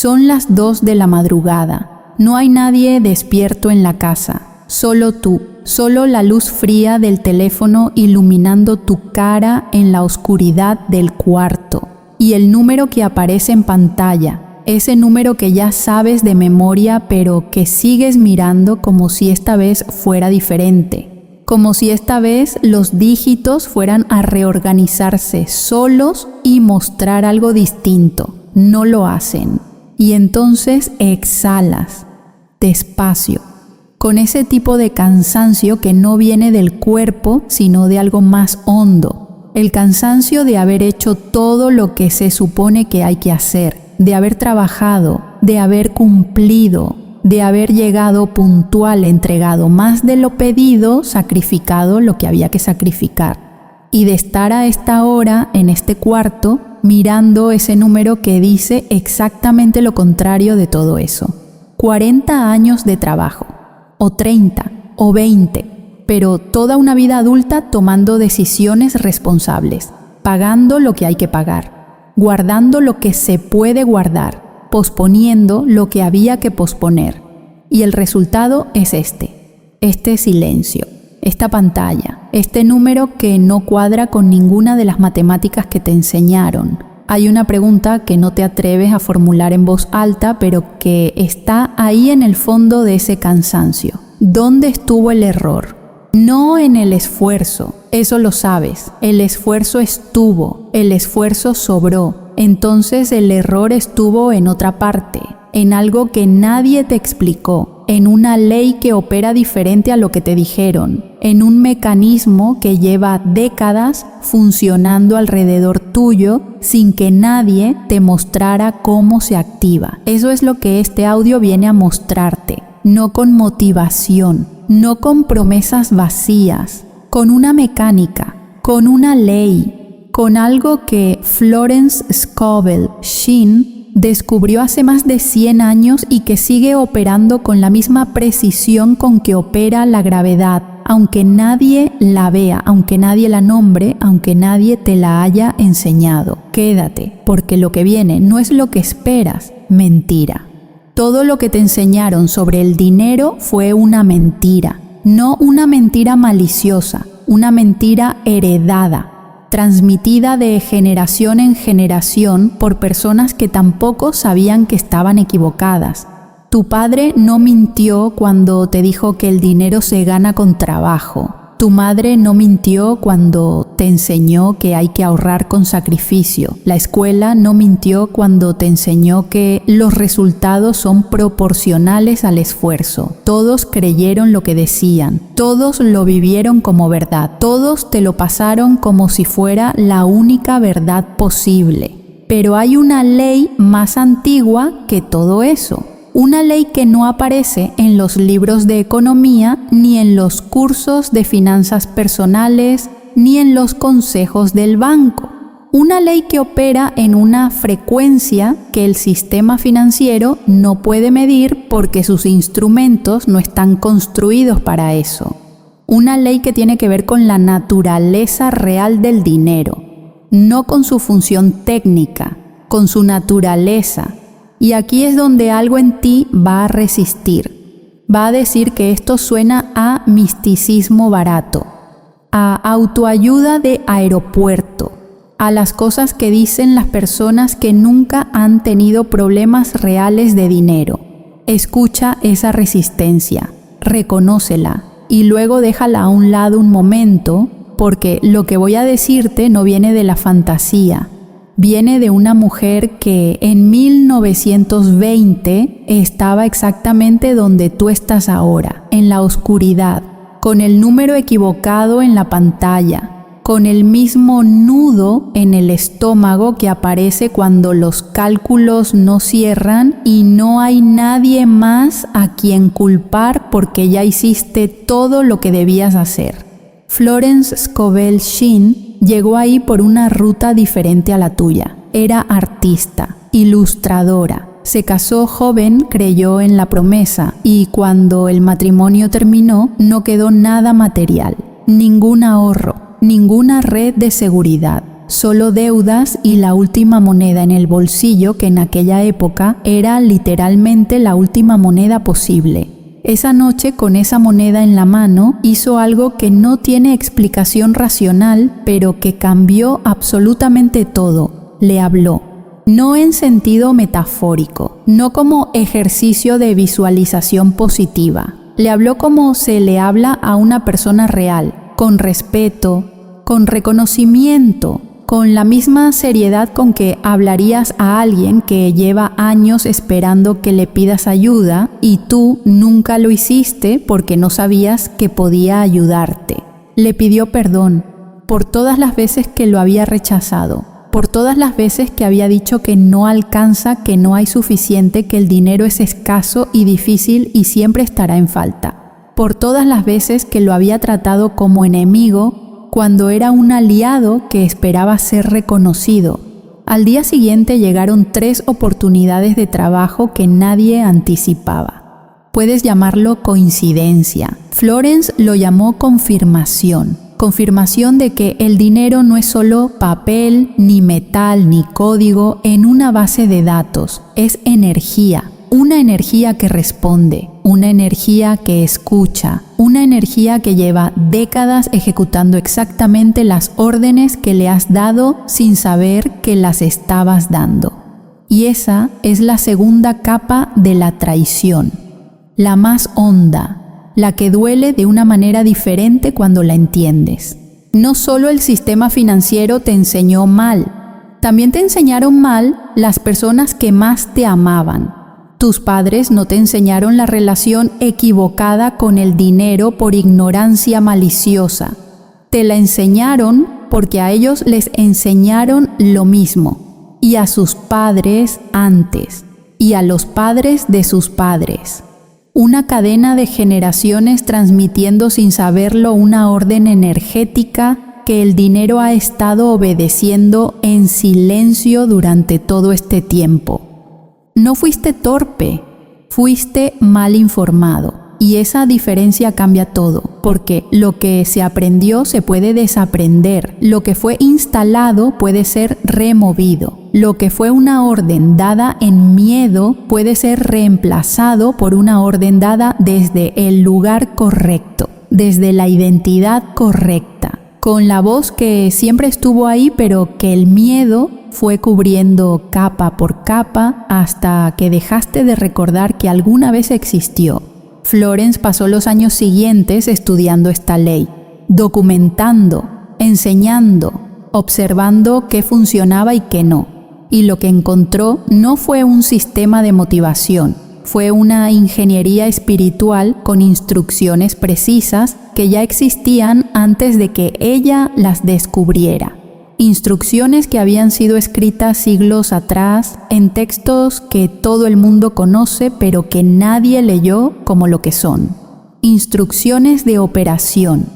Son las 2 de la madrugada. No hay nadie despierto en la casa. Solo tú, solo la luz fría del teléfono iluminando tu cara en la oscuridad del cuarto. Y el número que aparece en pantalla, ese número que ya sabes de memoria pero que sigues mirando como si esta vez fuera diferente. Como si esta vez los dígitos fueran a reorganizarse solos y mostrar algo distinto. No lo hacen. Y entonces exhalas, despacio, con ese tipo de cansancio que no viene del cuerpo, sino de algo más hondo. El cansancio de haber hecho todo lo que se supone que hay que hacer, de haber trabajado, de haber cumplido, de haber llegado puntual, entregado más de lo pedido, sacrificado lo que había que sacrificar. Y de estar a esta hora en este cuarto mirando ese número que dice exactamente lo contrario de todo eso. 40 años de trabajo, o 30, o 20, pero toda una vida adulta tomando decisiones responsables, pagando lo que hay que pagar, guardando lo que se puede guardar, posponiendo lo que había que posponer. Y el resultado es este silencio, esta pantalla, este número que no cuadra con ninguna de las matemáticas que te enseñaron. Hay una pregunta que no te atreves a formular en voz alta, pero que está ahí en el fondo de ese cansancio. ¿Dónde estuvo el error? No en el esfuerzo, eso lo sabes. El esfuerzo estuvo, el esfuerzo sobró. Entonces el error estuvo en otra parte, en algo que nadie te explicó, en una ley que opera diferente a lo que te dijeron, en un mecanismo que lleva décadas funcionando alrededor tuyo sin que nadie te mostrara cómo se activa. Eso es lo que este audio viene a mostrarte, no con motivación, no con promesas vacías, con una mecánica, con una ley, con algo que Florence Scovel Shinn descubrió hace más de 100 años y que sigue operando con la misma precisión con que opera la gravedad, aunque nadie la vea, aunque nadie la nombre, aunque nadie te la haya enseñado. Quédate, porque lo que viene no es lo que esperas, mentira. Todo lo que te enseñaron sobre el dinero fue una mentira, no una mentira maliciosa, una mentira heredada, transmitida de generación en generación por personas que tampoco sabían que estaban equivocadas. Tu padre no mintió cuando te dijo que el dinero se gana con trabajo. Tu madre no mintió cuando te enseñó que hay que ahorrar con sacrificio. La escuela no mintió cuando te enseñó que los resultados son proporcionales al esfuerzo. Todos creyeron lo que decían. Todos lo vivieron como verdad. Todos te lo pasaron como si fuera la única verdad posible. Pero hay una ley más antigua que todo eso. Una ley que no aparece en los libros de economía, ni en los cursos de finanzas personales, ni en los consejos del banco. Una ley que opera en una frecuencia que el sistema financiero no puede medir porque sus instrumentos no están construidos para eso. Una ley que tiene que ver con la naturaleza real del dinero, no con su función técnica, con su naturaleza. Y aquí es donde algo en ti va a resistir. Va a decir que esto suena a misticismo barato, a autoayuda de aeropuerto, a las cosas que dicen las personas que nunca han tenido problemas reales de dinero. Escucha esa resistencia, reconócela y luego déjala a un lado un momento, porque lo que voy a decirte no viene de la fantasía. Viene de una mujer que en 1920 estaba exactamente donde tú estás ahora, en la oscuridad, con el número equivocado en la pantalla, con el mismo nudo en el estómago que aparece cuando los cálculos no cierran y no hay nadie más a quien culpar porque ya hiciste todo lo que debías hacer. Florence Scovel Shinn llegó ahí por una ruta diferente a la tuya. Era artista, ilustradora. Se casó joven, creyó en la promesa y cuando el matrimonio terminó no quedó nada material, ningún ahorro, ninguna red de seguridad. solo deudas y la última moneda en el bolsillo, que en aquella época era literalmente la última moneda posible. Esa noche, con esa moneda en la mano, hizo algo que no tiene explicación racional, pero que cambió absolutamente todo. Le habló. No en sentido metafórico, no como ejercicio de visualización positiva. Le habló como se le habla a una persona real, con respeto, con reconocimiento, con la misma seriedad con que hablarías a alguien que lleva años esperando que le pidas ayuda y tú nunca lo hiciste porque no sabías que podía ayudarte. Le pidió perdón por todas las veces que lo había rechazado, por todas las veces que había dicho que no alcanza, que no hay suficiente, que el dinero es escaso y difícil y siempre estará en falta, por todas las veces que lo había tratado como enemigo cuando era un aliado que esperaba ser reconocido. Al día siguiente llegaron 3 oportunidades de trabajo que nadie anticipaba. Puedes llamarlo coincidencia. Florence lo llamó confirmación. Confirmación de que el dinero no es solo papel, ni metal, ni código en una base de datos. Es energía. Una energía que responde, una energía que escucha, una energía que lleva décadas ejecutando exactamente las órdenes que le has dado sin saber que las estabas dando. Y esa es la segunda capa de la traición, la más honda, la que duele de una manera diferente cuando la entiendes. No solo el sistema financiero te enseñó mal, también te enseñaron mal las personas que más te amaban. Tus padres no te enseñaron la relación equivocada con el dinero por ignorancia maliciosa. Te la enseñaron porque a ellos les enseñaron lo mismo, y a sus padres antes, y a los padres de sus padres. Una cadena de generaciones transmitiendo sin saberlo una orden energética que el dinero ha estado obedeciendo en silencio durante todo este tiempo. No fuiste torpe, fuiste mal informado. Y esa diferencia cambia todo, porque lo que se aprendió se puede desaprender, lo que fue instalado puede ser removido, lo que fue una orden dada en miedo puede ser reemplazado por una orden dada desde el lugar correcto, desde la identidad correcta, con la voz que siempre estuvo ahí, pero que el miedo fue cubriendo capa por capa hasta que dejaste de recordar que alguna vez existió. Florence pasó los años siguientes estudiando esta ley, documentando, enseñando, observando qué funcionaba y qué no. Y lo que encontró no fue un sistema de motivación, fue una ingeniería espiritual con instrucciones precisas que ya existían antes de que ella las descubriera. Instrucciones que habían sido escritas siglos atrás en textos que todo el mundo conoce pero que nadie leyó como lo que son. Instrucciones de operación.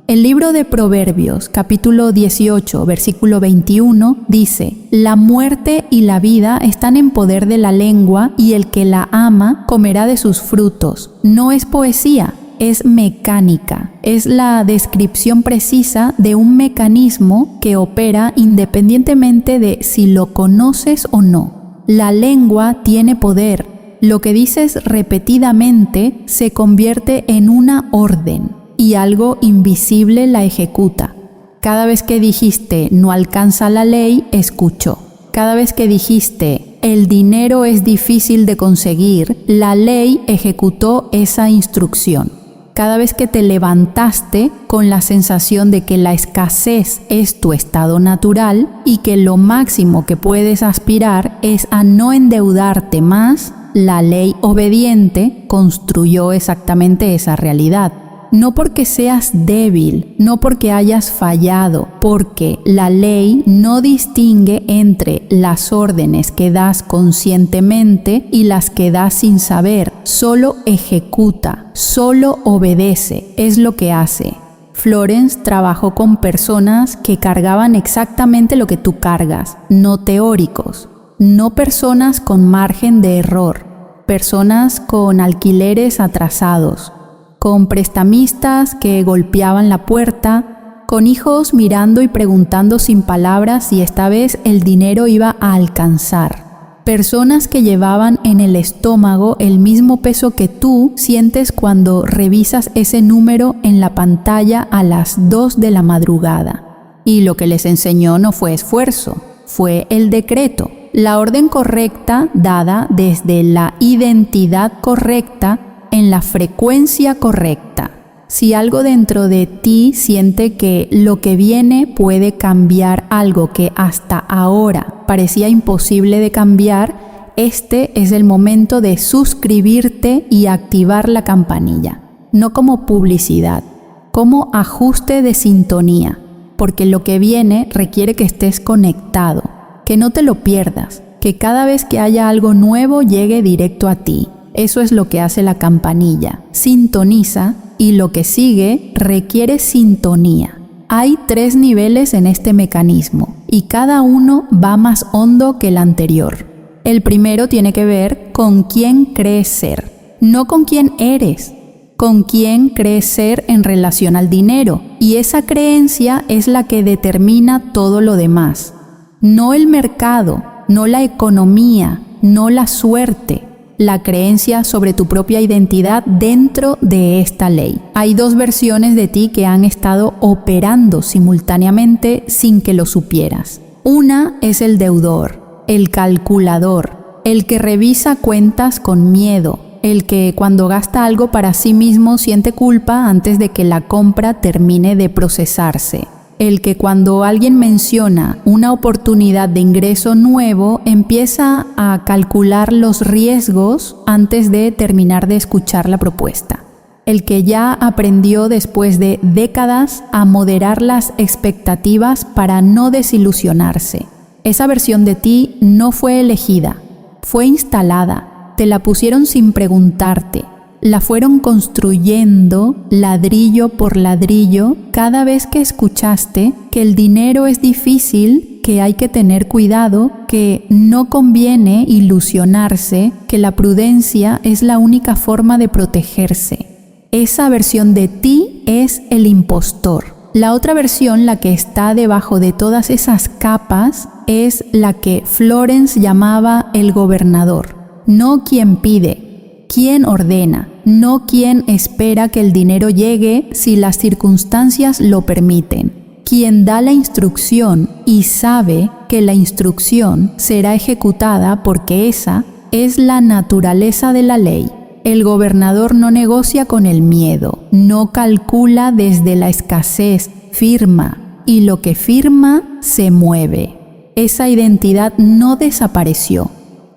El libro de Proverbios, capítulo 18, versículo 21, dice: «La muerte y la vida están en poder de la lengua, y el que la ama comerá de sus frutos». No es poesía, es mecánica, es la descripción precisa de un mecanismo que opera independientemente de si lo conoces o no. La lengua tiene poder. Lo que dices repetidamente se convierte en una orden y algo invisible la ejecuta. Cada vez que dijiste «no alcanza la ley», escuchó. Cada vez que dijiste «el dinero es difícil de conseguir», la ley ejecutó esa instrucción. Cada vez que te levantaste con la sensación de que la escasez es tu estado natural y que lo máximo que puedes aspirar es a no endeudarte más, la ley obediente construyó exactamente esa realidad. No porque seas débil, no porque hayas fallado, porque la ley no distingue entre las órdenes que das conscientemente y las que das sin saber. Solo ejecuta, solo obedece, es lo que hace. Florence trabajó con personas que cargaban exactamente lo que tú cargas, no teóricos, no personas con margen de error, personas con alquileres atrasados, con prestamistas que golpeaban la puerta, con hijos mirando y preguntando sin palabras si esta vez el dinero iba a alcanzar. Personas que llevaban en el estómago el mismo peso que tú sientes cuando revisas ese número en la pantalla a las 2 de la madrugada. Y lo que les enseñó no fue esfuerzo, fue el decreto, la orden correcta dada desde la identidad correcta en la frecuencia correcta. Si algo dentro de ti siente que lo que viene puede cambiar algo que hasta ahora parecía imposible de cambiar, este es el momento de suscribirte y activar la campanilla. No como publicidad, como ajuste de sintonía, porque lo que viene requiere que estés conectado, que no te lo pierdas, que cada vez que haya algo nuevo llegue directo a ti. Eso es lo que hace la campanilla. Sintoniza y lo que sigue requiere sintonía. Hay 3 niveles en este mecanismo y cada uno va más hondo que el anterior. El primero tiene que ver con quién crees ser, no con quién eres, con quién crees ser en relación al dinero. Y esa creencia es la que determina todo lo demás. No el mercado, no la economía, no la suerte. La creencia sobre tu propia identidad dentro de esta ley. Hay 2 versiones de ti que han estado operando simultáneamente sin que lo supieras. Una es el deudor, el calculador, el que revisa cuentas con miedo, el que cuando gasta algo para sí mismo siente culpa antes de que la compra termine de procesarse. El que cuando alguien menciona una oportunidad de ingreso nuevo empieza a calcular los riesgos antes de terminar de escuchar la propuesta. El que ya aprendió después de décadas a moderar las expectativas para no desilusionarse. Esa versión de ti no fue elegida, fue instalada, te la pusieron sin preguntarte. La fueron construyendo ladrillo por ladrillo cada vez que escuchaste que el dinero es difícil, que hay que tener cuidado, que no conviene ilusionarse, que la prudencia es la única forma de protegerse. Esa versión de ti es el impostor. La otra versión, la que está debajo de todas esas capas, es la que Florence llamaba el gobernador. No quien pide, quien ordena. No quien espera que el dinero llegue si las circunstancias lo permiten. Quien da la instrucción y sabe que la instrucción será ejecutada porque esa es la naturaleza de la ley. El gobernador no negocia con el miedo, no calcula desde la escasez, firma, y lo que firma se mueve. Esa identidad no desapareció,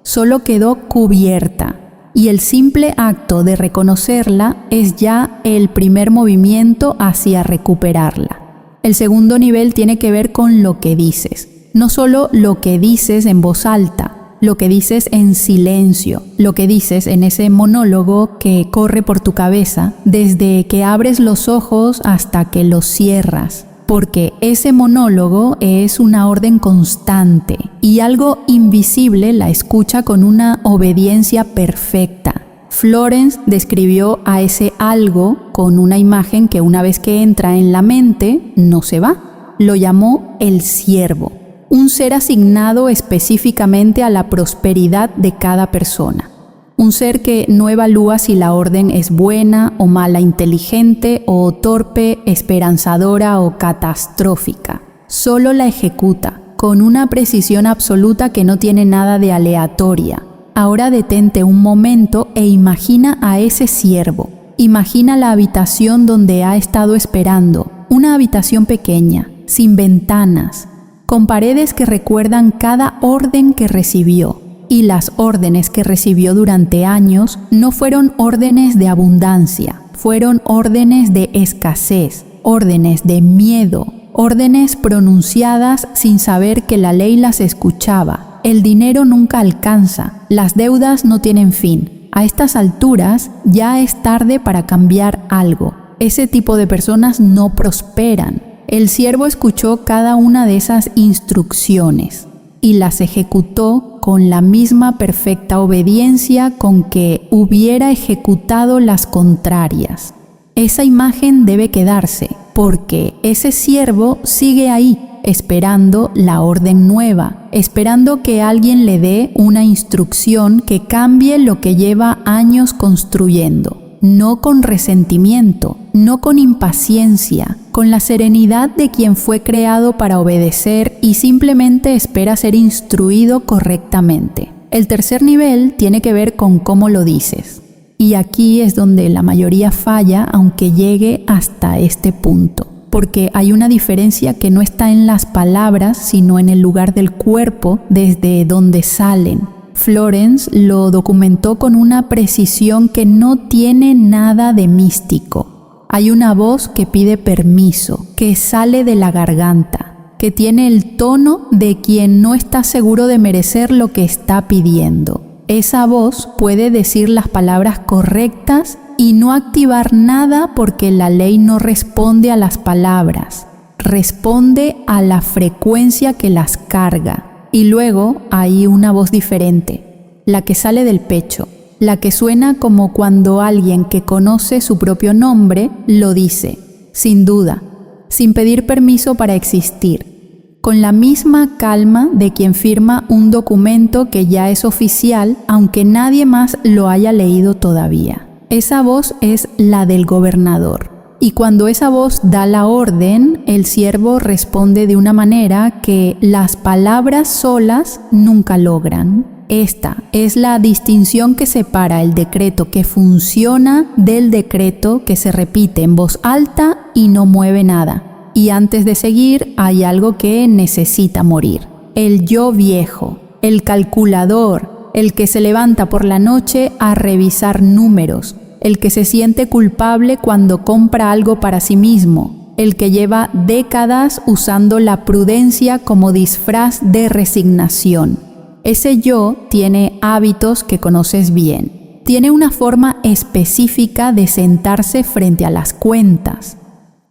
solo quedó cubierta. Y el simple acto de reconocerla es ya el primer movimiento hacia recuperarla. El segundo nivel tiene que ver con lo que dices. No solo lo que dices en voz alta, lo que dices en silencio, lo que dices en ese monólogo que corre por tu cabeza desde que abres los ojos hasta que los cierras. Porque ese monólogo es una orden constante y algo invisible la escucha con una obediencia perfecta. Florence describió a ese algo con una imagen que una vez que entra en la mente no se va. Lo llamó el siervo, un ser asignado específicamente a la prosperidad de cada persona. Un ser que no evalúa si la orden es buena o mala, inteligente o torpe, esperanzadora o catastrófica. Solo la ejecuta, con una precisión absoluta que no tiene nada de aleatoria. Ahora detente un momento e imagina a ese siervo. Imagina la habitación donde ha estado esperando, una habitación pequeña, sin ventanas, con paredes que recuerdan cada orden que recibió. Y las órdenes que recibió durante años no fueron órdenes de abundancia, fueron órdenes de escasez, órdenes de miedo, órdenes pronunciadas sin saber que la ley las escuchaba. El dinero nunca alcanza, las deudas no tienen fin. A estas alturas ya es tarde para cambiar algo. Ese tipo de personas no prosperan. El siervo escuchó cada una de esas instrucciones y las ejecutó con la misma perfecta obediencia con que hubiera ejecutado las contrarias. Esa imagen debe quedarse, porque ese siervo sigue ahí, esperando la orden nueva, esperando que alguien le dé una instrucción que cambie lo que lleva años construyendo. No con resentimiento, no con impaciencia, con la serenidad de quien fue creado para obedecer y simplemente espera ser instruido correctamente. El tercer nivel tiene que ver con cómo lo dices. Y aquí es donde la mayoría falla, aunque llegue hasta este punto. Porque hay una diferencia que no está en las palabras, sino en el lugar del cuerpo desde donde salen. Florence lo documentó con una precisión que no tiene nada de místico. Hay una voz que pide permiso, que sale de la garganta, que tiene el tono de quien no está seguro de merecer lo que está pidiendo. Esa voz puede decir las palabras correctas y no activar nada porque la ley no responde a las palabras, responde a la frecuencia que las carga. Y luego hay una voz diferente, la que sale del pecho, la que suena como cuando alguien que conoce su propio nombre lo dice, sin duda, sin pedir permiso para existir, con la misma calma de quien firma un documento que ya es oficial, aunque nadie más lo haya leído todavía. Esa voz es la del gobernador. Y cuando esa voz da la orden, el siervo responde de una manera que las palabras solas nunca logran. Esta es la distinción que separa el decreto que funciona del decreto que se repite en voz alta y no mueve nada. Y antes de seguir hay algo que necesita morir. El yo viejo, el calculador, el que se levanta por la noche a revisar números, el que se siente culpable cuando compra algo para sí mismo, el que lleva décadas usando la prudencia como disfraz de resignación. Ese yo tiene hábitos que conoces bien. Tiene una forma específica de sentarse frente a las cuentas,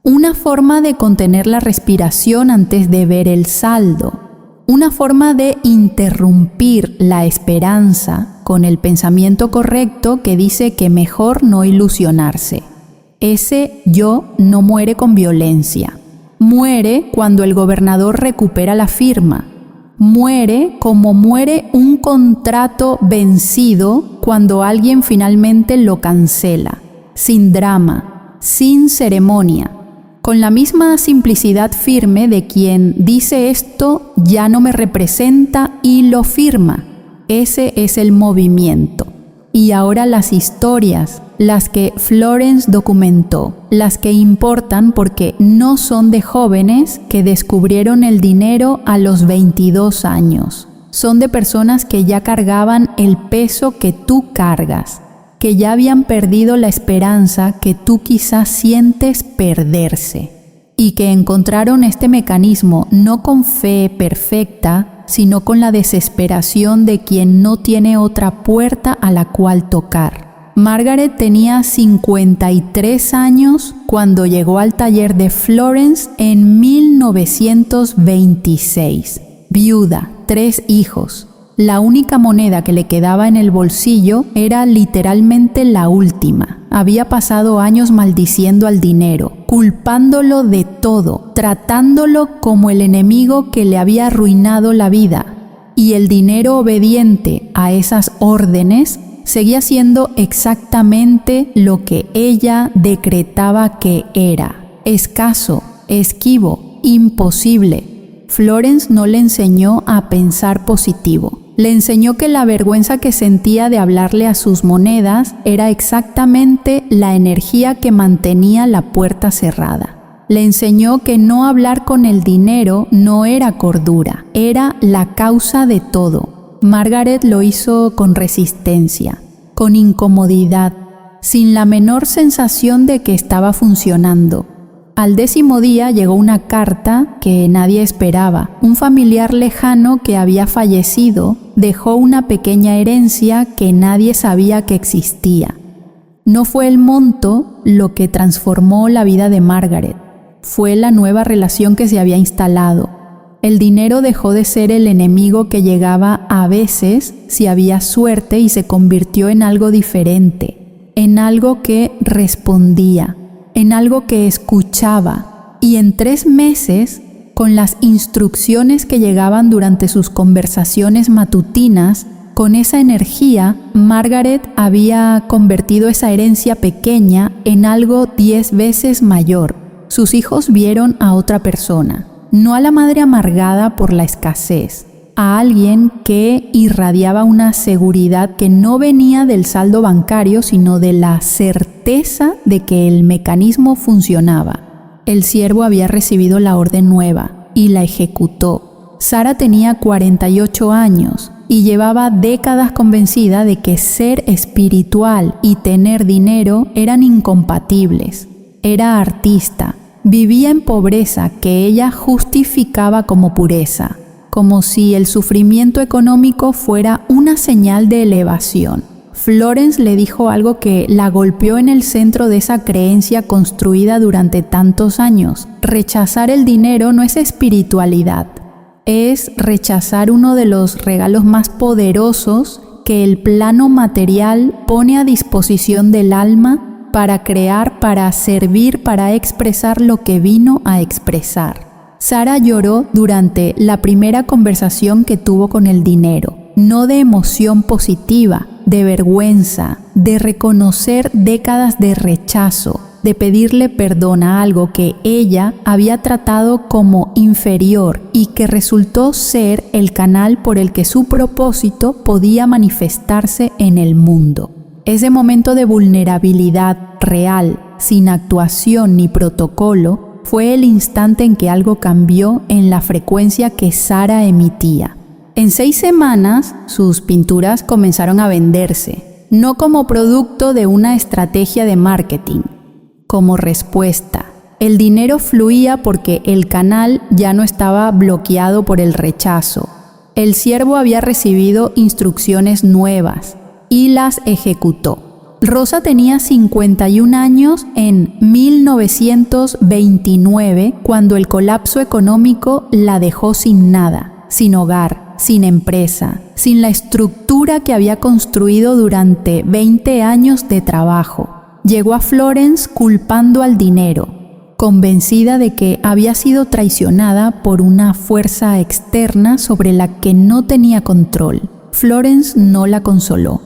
una forma de contener la respiración antes de ver el saldo, una forma de interrumpir la esperanza con el pensamiento correcto que dice que mejor no ilusionarse. Ese yo no muere con violencia. Muere cuando el gobernador recupera la firma. Muere como muere un contrato vencido cuando alguien finalmente lo cancela, sin drama, sin ceremonia, con la misma simplicidad firme de quien dice esto ya no me representa y lo firma. Ese es el movimiento. Y ahora las historias, las que Florence documentó, las que importan porque no son de jóvenes que descubrieron el dinero a los 22 años. Son de personas que ya cargaban el peso que tú cargas, que ya habían perdido la esperanza que tú quizás sientes perderse, y que encontraron este mecanismo no con fe perfecta, sino con la desesperación de quien no tiene otra puerta a la cual tocar. Margaret tenía 53 años cuando llegó al taller de Florence en 1926. Viuda, 3 hijos. La única moneda que le quedaba en el bolsillo era literalmente la última. Había pasado años maldiciendo al dinero, culpándolo de todo, tratándolo como el enemigo que le había arruinado la vida. Y el dinero obediente a esas órdenes seguía siendo exactamente lo que ella decretaba que era: escaso, esquivo, imposible. Florence no le enseñó a pensar positivo. Le enseñó que la vergüenza que sentía de hablarle a sus monedas era exactamente la energía que mantenía la puerta cerrada. Le enseñó que no hablar con el dinero no era cordura, era la causa de todo. Margaret lo hizo con resistencia, con incomodidad, sin la menor sensación de que estaba funcionando. Al 10º día llegó una carta que nadie esperaba. Un familiar lejano que había fallecido dejó una pequeña herencia que nadie sabía que existía. No fue el monto lo que transformó la vida de Margaret, fue la nueva relación que se había instalado. El dinero dejó de ser el enemigo que llegaba a veces si había suerte y se convirtió en algo diferente, en algo que respondía, en algo que escuchaba, Y en 3 meses, con las instrucciones que llegaban durante sus conversaciones matutinas, con esa energía, Margaret había convertido esa herencia pequeña en algo 10 veces mayor. Sus hijos vieron a otra persona, no a la madre amargada por la escasez, a alguien que irradiaba una seguridad que no venía del saldo bancario, sino de la certeza de que el mecanismo funcionaba. El siervo había recibido la orden nueva y la ejecutó. Sara tenía 48 años y llevaba décadas convencida de que ser espiritual y tener dinero eran incompatibles. Era artista, vivía en pobreza que ella justificaba como pureza, como si el sufrimiento económico fuera una señal de elevación. Florence le dijo algo que la golpeó en el centro de esa creencia construida durante tantos años. Rechazar el dinero no es espiritualidad, es rechazar uno de los regalos más poderosos que el plano material pone a disposición del alma para crear, para servir, para expresar lo que vino a expresar. Sara lloró durante la primera conversación que tuvo con el dinero, no de emoción positiva, de vergüenza, de reconocer décadas de rechazo, de pedirle perdón a algo que ella había tratado como inferior y que resultó ser el canal por el que su propósito podía manifestarse en el mundo. Ese momento de vulnerabilidad real, sin actuación ni protocolo, fue el instante en que algo cambió en la frecuencia que Sara emitía. En 6 semanas, sus pinturas comenzaron a venderse, no como producto de una estrategia de marketing, como respuesta. El dinero fluía porque el canal ya no estaba bloqueado por el rechazo. El siervo había recibido instrucciones nuevas y las ejecutó. Rosa tenía 51 años en 1929, cuando el colapso económico la dejó sin nada, sin hogar, sin empresa, sin la estructura que había construido durante 20 años de trabajo. Llegó a Florence culpando al dinero, convencida de que había sido traicionada por una fuerza externa sobre la que no tenía control. Florence no la consoló.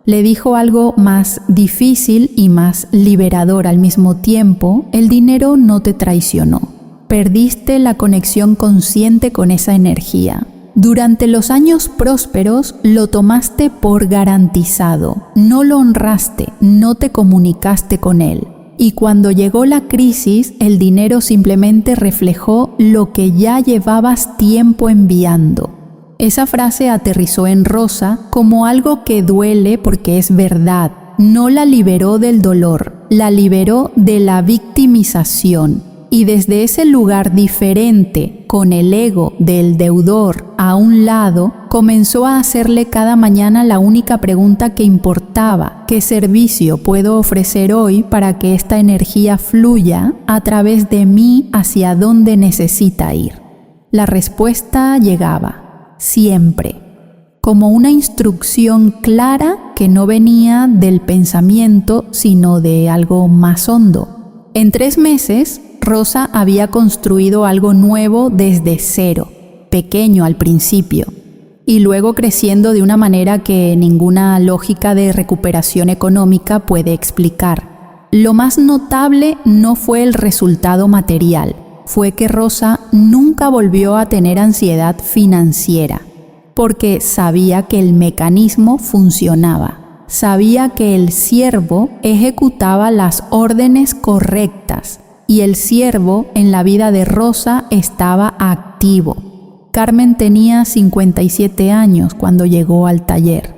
Le dijo algo más difícil y más liberador al mismo tiempo: el dinero no te traicionó. Perdiste la conexión consciente con esa energía. Durante los años prósperos lo tomaste por garantizado, no lo honraste, no te comunicaste con él. Y cuando llegó la crisis, el dinero simplemente reflejó lo que ya llevabas tiempo enviando. Esa frase aterrizó en Rosa como algo que duele porque es verdad. No la liberó del dolor, la liberó de la victimización. Y desde ese lugar diferente, con el ego del deudor a un lado, comenzó a hacerle cada mañana la única pregunta que importaba: ¿qué servicio puedo ofrecer hoy para que esta energía fluya a través de mí hacia donde necesita ir? La respuesta llegaba, siempre, como una instrucción clara que no venía del pensamiento, sino de algo más hondo. En 3 meses, Rosa había construido algo nuevo desde cero, pequeño al principio, y luego creciendo de una manera que ninguna lógica de recuperación económica puede explicar. Lo más notable no fue el resultado material, fue que Rosa nunca volvió a tener ansiedad financiera, porque sabía que el mecanismo funcionaba, sabía que el siervo ejecutaba las órdenes correctas, y el siervo en la vida de Rosa estaba activo. Carmen tenía 57 años cuando llegó al taller.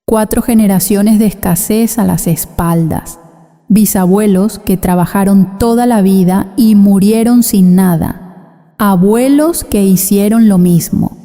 4 generaciones de escasez a las espaldas. Bisabuelos que trabajaron toda la vida y murieron sin nada. Abuelos que hicieron lo mismo.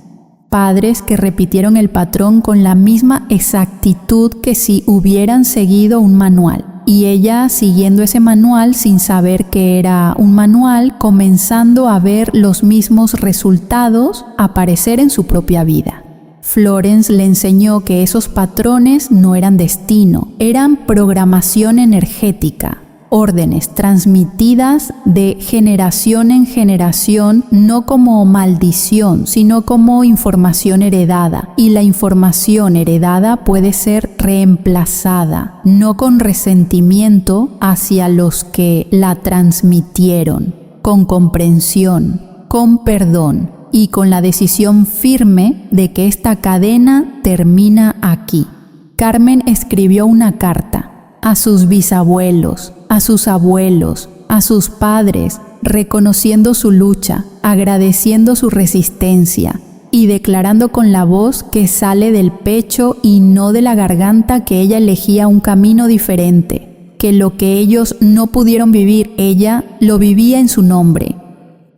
Padres que repitieron el patrón con la misma exactitud que si hubieran seguido un manual. Y ella siguiendo ese manual sin saber que era un manual, comenzando a ver los mismos resultados aparecer en su propia vida. Florence le enseñó que esos patrones no eran destino, eran programación energética. órdenes transmitidas de generación en generación, no como maldición, sino como información heredada. Y la información heredada puede ser reemplazada, no con resentimiento hacia los que la transmitieron, con comprensión, con perdón y con la decisión firme de que esta cadena termina aquí. Carmen escribió una carta a sus bisabuelos, a sus abuelos, a sus padres, reconociendo su lucha, agradeciendo su resistencia y declarando con la voz que sale del pecho y no de la garganta que ella elegía un camino diferente, que lo que ellos no pudieron vivir, ella lo vivía en su nombre,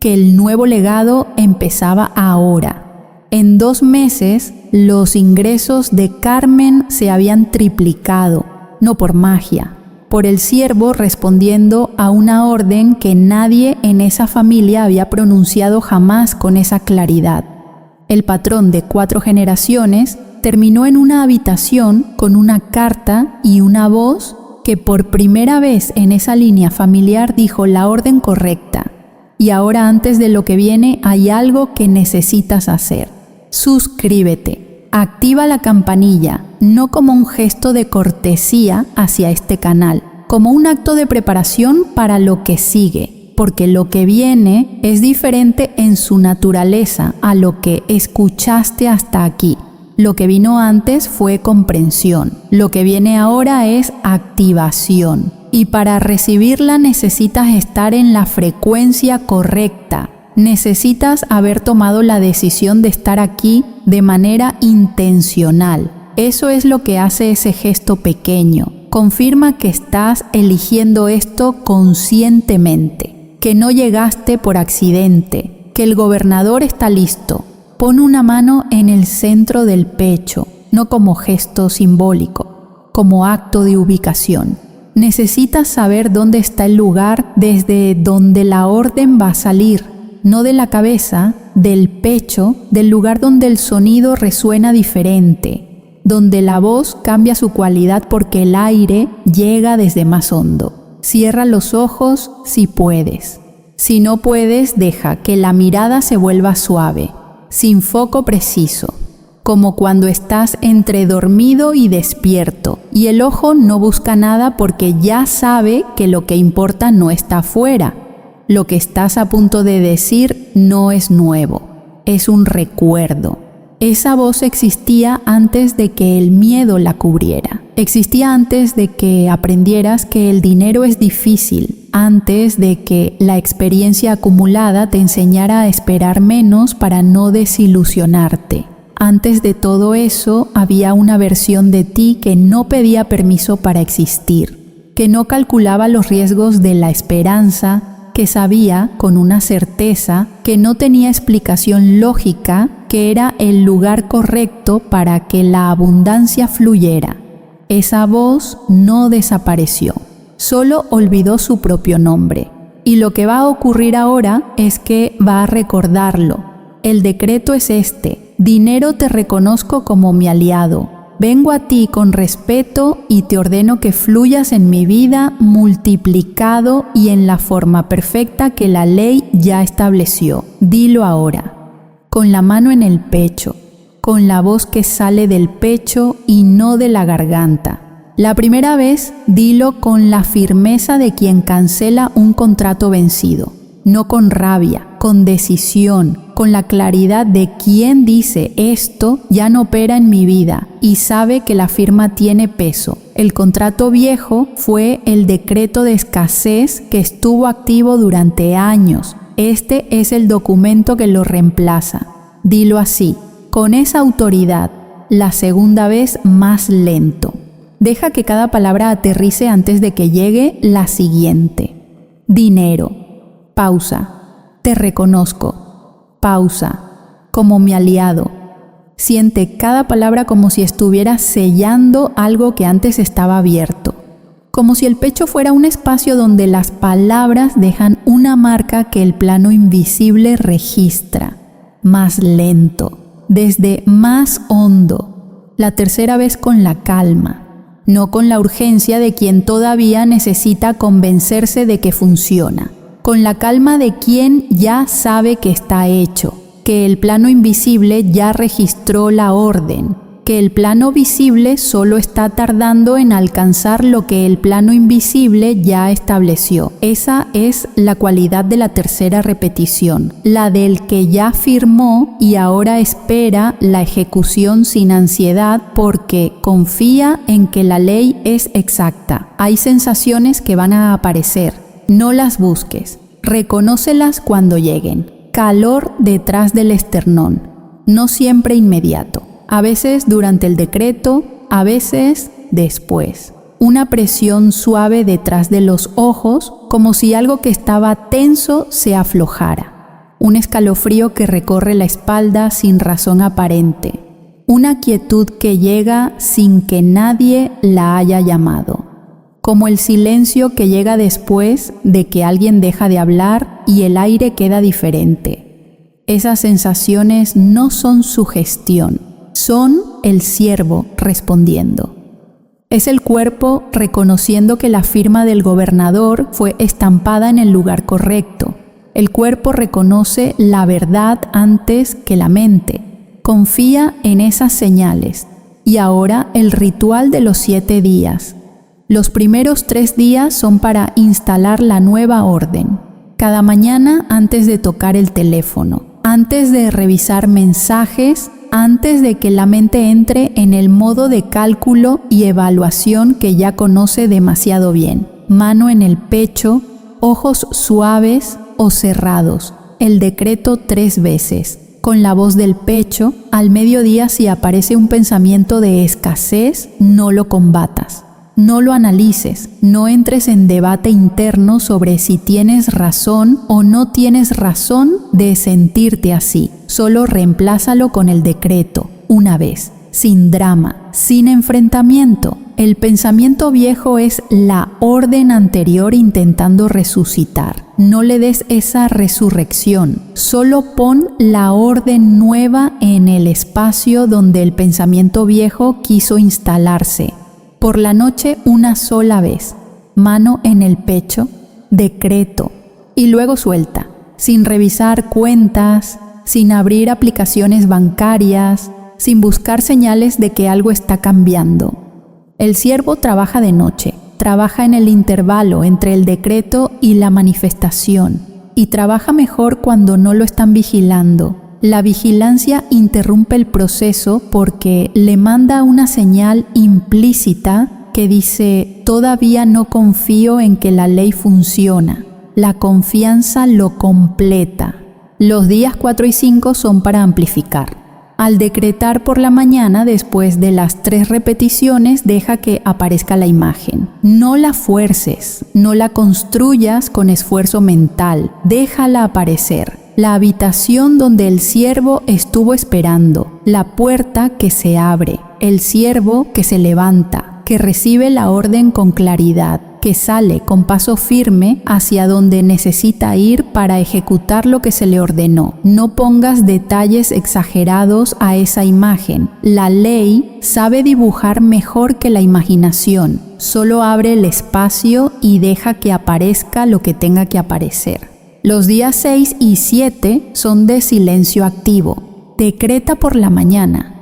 que el nuevo legado empezaba ahora. En 2 meses, los ingresos de Carmen se habían triplicado, no por magia, por el siervo respondiendo a una orden que nadie en esa familia había pronunciado jamás con esa claridad. El patrón de 4 generaciones terminó en una habitación con una carta y una voz que por primera vez en esa línea familiar dijo la orden correcta. Y ahora, antes de lo que viene, hay algo que necesitas hacer. Suscríbete, activa la campanilla, no como un gesto de cortesía hacia este canal, como un acto de preparación para lo que sigue, porque lo que viene es diferente en su naturaleza a lo que escuchaste hasta aquí. Lo que vino antes fue comprensión, lo que viene ahora es activación. Y para recibirla necesitas estar en la frecuencia correcta. Necesitas haber tomado la decisión de estar aquí de manera intencional. Eso es lo que hace ese gesto pequeño. Confirma que estás eligiendo esto conscientemente, que no llegaste por accidente, que el gobernador está listo. Pon una mano en el centro del pecho, no como gesto simbólico, como acto de ubicación. Necesitas saber dónde está el lugar desde donde la orden va a salir, no de la cabeza, del pecho, del lugar donde el sonido resuena diferente, donde la voz cambia su cualidad porque el aire llega desde más hondo. Cierra los ojos si puedes. Si no puedes, deja que la mirada se vuelva suave, sin foco preciso, como cuando estás entre dormido y despierto, y el ojo no busca nada porque ya sabe que lo que importa no está afuera. Lo que estás a punto de decir no es nuevo, es un recuerdo. Esa voz existía antes de que el miedo la cubriera. Existía antes de que aprendieras que el dinero es difícil, antes de que la experiencia acumulada te enseñara a esperar menos para no desilusionarte. Antes de todo eso, había una versión de ti que no pedía permiso para existir, que no calculaba los riesgos de la esperanza, que sabía con una certeza que no tenía explicación lógica, que era el lugar correcto para que la abundancia fluyera. Esa voz no desapareció, solo olvidó su propio nombre. Y lo que va a ocurrir ahora es que va a recordarlo. El decreto es este: dinero, te reconozco como mi aliado. Vengo a ti con respeto y te ordeno que fluyas en mi vida multiplicado y en la forma perfecta que la ley ya estableció. Dilo ahora, con la mano en el pecho, con la voz que sale del pecho y no de la garganta. La primera vez, dilo con la firmeza de quien cancela un contrato vencido, no con rabia, con decisión, con la claridad de quien dice esto ya no opera en mi vida y sabe que la firma tiene peso. El contrato viejo fue el decreto de escasez que estuvo activo durante años. Este es el documento que lo reemplaza. Dilo así, con esa autoridad, la segunda vez más lento. Deja que cada palabra aterrice antes de que llegue la siguiente. Dinero. Pausa. Te reconozco. Pausa. Como mi aliado. Siente cada palabra como si estuviera sellando algo que antes estaba abierto. Como si el pecho fuera un espacio donde las palabras dejan una marca que el plano invisible registra. Más lento. Desde más hondo. La tercera vez con la calma. no con la urgencia de quien todavía necesita convencerse de que funciona, con la calma de quien ya sabe que está hecho, que el plano invisible ya registró la orden, que el plano visible solo está tardando en alcanzar lo que el plano invisible ya estableció. Esa es la cualidad de la tercera repetición, la del que ya firmó y ahora espera la ejecución sin ansiedad porque confía en que la ley es exacta. Hay sensaciones que van a aparecer, no las busques, reconócelas cuando lleguen. Calor detrás del esternón, no siempre inmediato. A veces durante el decreto, a veces después. Una presión suave detrás de los ojos, como si algo que estaba tenso se aflojara. Un escalofrío que recorre la espalda sin razón aparente. Una quietud que llega sin que nadie la haya llamado. Como el silencio que llega después de que alguien deja de hablar y el aire queda diferente. Esas sensaciones no son sugestión. Son el siervo respondiendo. Es el cuerpo reconociendo que la firma del gobernador fue estampada en el lugar correcto. El cuerpo reconoce la verdad antes que la mente. Confía en esas señales. Y ahora el ritual de los 7 días. Los primeros 3 días son para instalar la nueva orden. Cada mañana antes de tocar el teléfono, antes de revisar mensajes, antes de que la mente entre en el modo de cálculo y evaluación que ya conoce demasiado bien. Mano en el pecho, ojos suaves o cerrados. El decreto 3 veces. Con la voz del pecho, al mediodía si aparece un pensamiento de escasez, no lo combatas. No lo analices, no entres en debate interno sobre si tienes razón o no tienes razón de sentirte así. Solo reemplázalo con el decreto, una vez, sin drama, sin enfrentamiento. El pensamiento viejo es la orden anterior intentando resucitar. No le des esa resurrección, solo pon la orden nueva en el espacio donde el pensamiento viejo quiso instalarse. Por la noche una sola vez, mano en el pecho, decreto, y luego suelta, sin revisar cuentas, sin abrir aplicaciones bancarias, sin buscar señales de que algo está cambiando. El siervo trabaja de noche, trabaja en el intervalo entre el decreto y la manifestación, y trabaja mejor cuando no lo están vigilando. La vigilancia interrumpe el proceso porque le manda una señal implícita que dice: todavía no confío en que la ley funciona. La confianza lo completa. Los días 4 y 5 son para amplificar. Al decretar por la mañana, después de las 3 repeticiones, deja que aparezca la imagen. No la fuerces, no la construyas con esfuerzo mental, déjala aparecer. La habitación donde el siervo estuvo esperando, la puerta que se abre, el siervo que se levanta, que recibe la orden con claridad, que sale con paso firme hacia donde necesita ir para ejecutar lo que se le ordenó. No pongas detalles exagerados a esa imagen. La ley sabe dibujar mejor que la imaginación. Solo abre el espacio y deja que aparezca lo que tenga que aparecer. Los días 6 y 7 son de silencio activo. Decreta por la mañana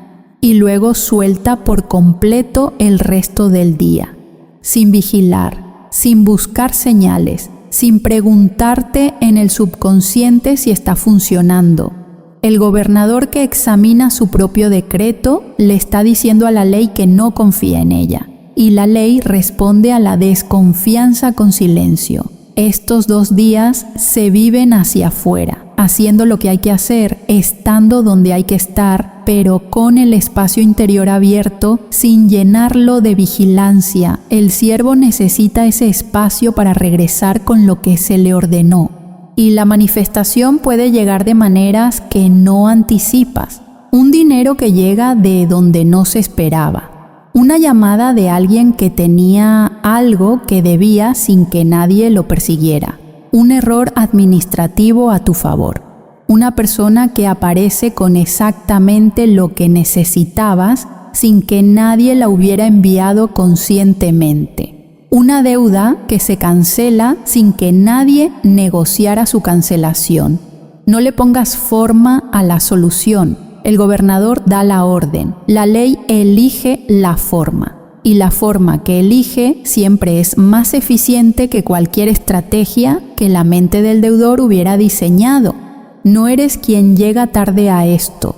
y luego suelta por completo el resto del día, sin vigilar, sin buscar señales, sin preguntarte en el subconsciente si está funcionando. El gobernador que examina su propio decreto le está diciendo a la ley que no confía en ella, y la ley responde a la desconfianza con silencio. Estos 2 días se viven hacia afuera, haciendo lo que hay que hacer, estando donde hay que estar, pero con el espacio interior abierto, sin llenarlo de vigilancia. El siervo necesita ese espacio para regresar con lo que se le ordenó. Y la manifestación puede llegar de maneras que no anticipas. Un dinero que llega de donde no se esperaba. Una llamada de alguien que tenía algo que debía sin que nadie lo persiguiera. Un error administrativo a tu favor. Una persona que aparece con exactamente lo que necesitabas sin que nadie la hubiera enviado conscientemente. Una deuda que se cancela sin que nadie negociara su cancelación. No le pongas forma a la solución. El gobernador da la orden. La ley elige la forma. Y la forma que elige siempre es más eficiente que cualquier estrategia que la mente del deudor hubiera diseñado. No eres quien llega tarde a esto.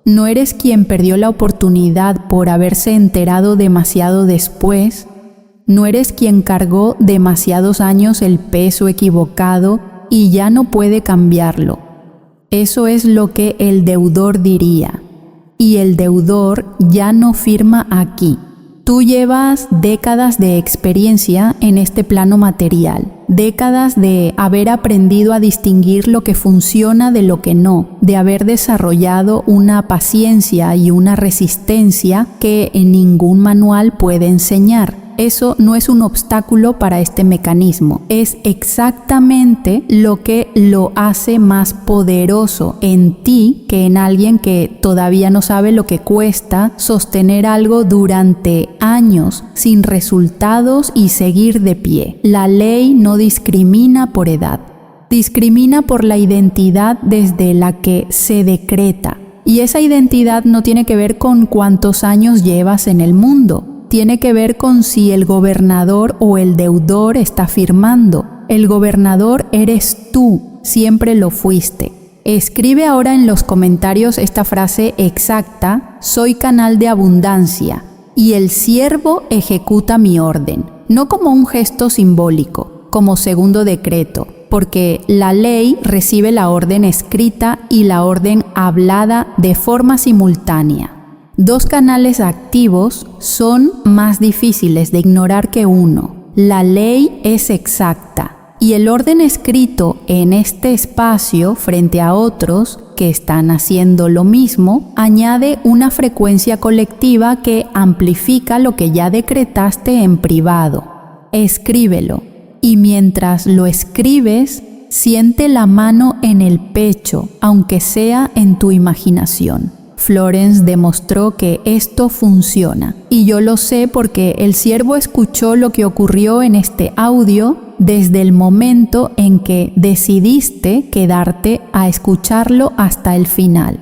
No eres quien perdió la oportunidad por haberse enterado demasiado después. No eres quien cargó demasiados años el peso equivocado y ya no puede cambiarlo. Eso es lo que el deudor diría. Y el deudor ya no firma aquí. Tú llevas décadas de experiencia en este plano material, décadas de haber aprendido a distinguir lo que funciona de lo que no, de haber desarrollado una paciencia y una resistencia que en ningún manual puede enseñar. Eso no es un obstáculo para este mecanismo, es exactamente lo que lo hace más poderoso en ti que en alguien que todavía no sabe lo que cuesta sostener algo durante años sin resultados y seguir de pie. La ley no discrimina por edad, discrimina por la identidad desde la que se decreta. Y esa identidad no tiene que ver con cuántos años llevas en el mundo. Tiene que ver con si el gobernador o el deudor está firmando. El gobernador eres tú, siempre lo fuiste. Escribe ahora en los comentarios esta frase exacta: soy canal de abundancia y el siervo ejecuta mi orden. No como un gesto simbólico, como segundo decreto, porque la ley recibe la orden escrita y la orden hablada de forma simultánea. Dos canales activos son más difíciles de ignorar que uno. La ley es exacta y el orden escrito en este espacio frente a otros que están haciendo lo mismo añade una frecuencia colectiva que amplifica lo que ya decretaste en privado. Escríbelo y mientras lo escribes, siente la mano en el pecho, aunque sea en tu imaginación. Florence demostró que esto funciona y yo lo sé porque el siervo escuchó lo que ocurrió en este audio desde el momento en que decidiste quedarte a escucharlo hasta el final.